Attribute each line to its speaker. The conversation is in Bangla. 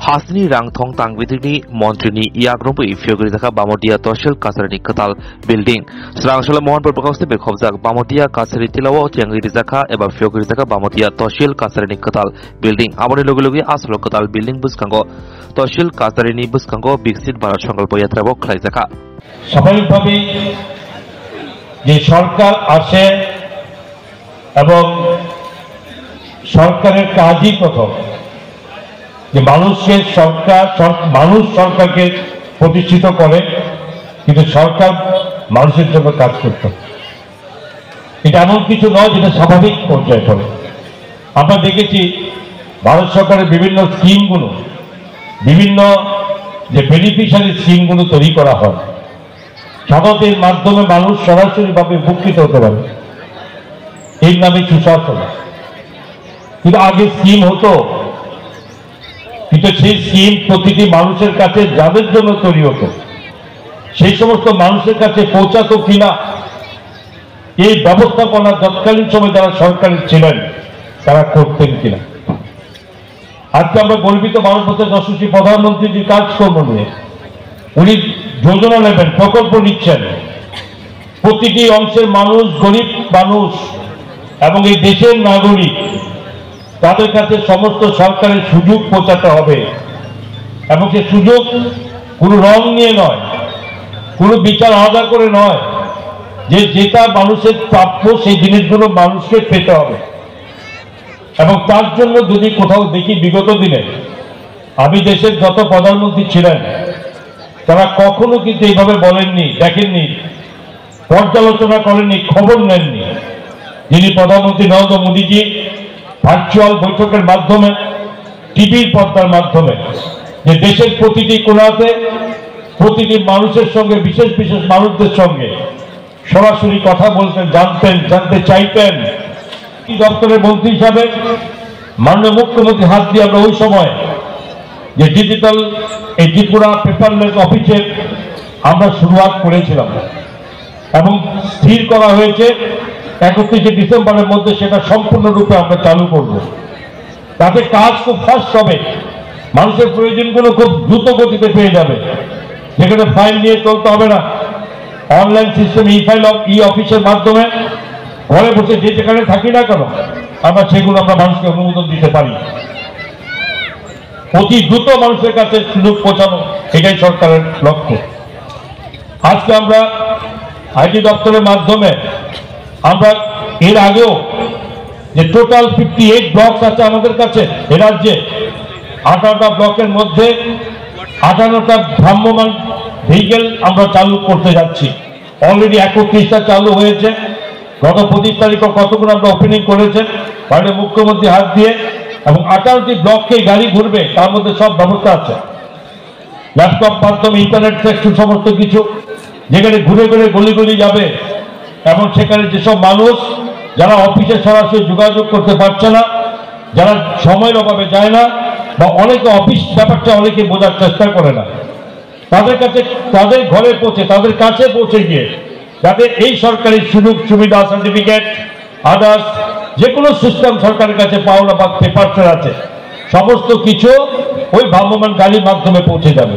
Speaker 1: Hasni Rangthong Tangwitini Montrini Iagropi Fiogrika Bamodia Toshil Kasarani Katal Building. Srangshala Mohanpur Prokoste Bekovzak Bamodia Kasari Tilawo Tiangrizaka Eba Fiogrizaka Bamodia Toshil Kasarani Katal Building. Amoni Logilogi Aslo Katal Building Buskango Toshil Kasarini Buskango Big Seat Barashangal Poyatrabo Klaizaka.
Speaker 2: স্বাভাবিকভাবেই যে সরকার আসে এবং সরকারের কাজই প্রথম যে মানুষকে মানুষ সরকারকে প্রতিষ্ঠিত করে, কিন্তু সরকার মানুষের জন্য কাজ করত। এটা এমন কিছু নয় যেটা স্বাভাবিক পর্যায়ে পড়ে। আমরা দেখেছি ভারত সরকারের বিভিন্ন স্কিমগুলো, বিভিন্ন যে বেনিফিশিয়ারি স্কিমগুলো তৈরি করা হয়, সাধারণত এর মাধ্যমে মানুষ সরাসরিভাবে উপকৃত হতে পারে, এর নামে সুশাসন। কিন্তু আগে স্কিম হতো, কিন্তু সেই স্কিম প্রতিটি মানুষের কাছে যাদের জন্য তৈরি হতো সেই সমস্ত মানুষের কাছে পৌঁছাতো কিনা, এই ব্যবস্থাপনা তৎকালীন সময় যারা সরকারের ছিলেন তারা করতেন কিনা। আজকে আমরা গর্বিত ভারতবর্ষের যশস্বী প্রধানমন্ত্রী যে কাজকর্ম নিয়ে উনি যোজনা নেবেন, প্রকল্প নিচ্ছেন, প্রতিটি অংশের মানুষ, গরিব মানুষ এবং এই দেশের নাগরিক তাদের কাছে সমস্ত সরকারের সুযোগ পৌঁছাতে হবে। এবং সে সুযোগ কোনো রং নিয়ে নয়, কোনো বিচার আলাদা করে নয়, যে যেটা মানুষের প্রাপ্য সেই জিনিসগুলো মানুষকে পেতে হবে। এবং তার জন্য যদি কোথাও দেখি বিগত দিনে আমি দেশের যত প্রধানমন্ত্রী ছিলেন তারা কখনো কিন্তু এইভাবে বলেননি, দেখেননি, পর্যালোচনা করেননি, খবর নেননি। যিনি প্রধানমন্ত্রী নরেন্দ্র মোদীজি ভার্চুয়াল বৈঠকের মাধ্যমে, টিভির পর্দার মাধ্যমে যে দেশের প্রতিটি কোণাতে প্রতিটি মানুষের সঙ্গে, বিশেষ বিশেষ মানুষদের সঙ্গে সরাসরি কথা বলতেন, জানতে চাইতেন। দপ্তরের মন্ত্রী হিসাবে মাননীয় মুখ্যমন্ত্রী হাত দিয়ে আমরা ওই সময় যে ডিজিটাল এই ত্রিপুরা পেপারলেস অফিসের আমরা শুরুয়াত করেছিলাম এবং স্থির করা হয়েছে 31শে ডিসেম্বরের মধ্যে সেটা সম্পূর্ণরূপে আমরা চালু করব। তাতে কাজ খুব ফাস্ট হবে, মানুষের প্রয়োজনগুলো খুব দ্রুত গতিতে পেয়ে যাবে, যেখানে ফাইল নিয়ে চলতে হবে না। অনলাইন সিস্টেম ই অফিসের মাধ্যমে ঘরে বসে যে যেখানে থাকি না কেন আমরা সেগুলো মানুষকে অনুমোদন দিতে পারি। অতি দ্রুত মানুষের কাছে সুযোগ পৌঁছানো, এটাই সরকারের লক্ষ্য। আজকে আমরা আইটি দপ্তরের মাধ্যমে আমরা এর আগেও যে টোটাল 58 ব্লক আছে আমাদের কাছে এ রাজ্যে, 18টা ব্লকের মধ্যে 58টা ভ্রাম্যমাণ ভেহিকেল আমরা চালু করতে যাচ্ছি। অলরেডি 31টা চালু হয়েছে, গত 25 তারিখও কতগুলো আমরা ওপেনিং করেছেন মাননীয় মুখ্যমন্ত্রী হাত দিয়ে। এবং 18টি ব্লককে গাড়ি ঘুরবে, তার মধ্যে সব ব্যবস্থা আছে, ল্যাপটপ মাধ্যমে, ইন্টারনেট সেকশন, সমস্ত কিছু, যেখানে ঘুরে ঘুরে গলি গলি যাবে। এবং সেখানে যেসব মানুষ যারা অফিসে সরাসরি যোগাযোগ করতে পারছে না, যারা সময়ের অভাবে যায় না, বা অনেকে অফিস ব্যাপারটা অনেকে বোঝার চেষ্টা করে না, তাদের কাছে, তাদের ঘরে পৌঁছে, তাদের কাছে পৌঁছে গিয়ে যাতে এই সরকারি সুযোগ সুবিধা, সার্টিফিকেট, আদার্স যে কোনো সিস্টেম সরকারের কাছে পাওনা বা পেপারস আছে, সমস্ত কিছু ওই ভ্রাম্যমাণ গাড়ির মাধ্যমে পৌঁছে যাবে।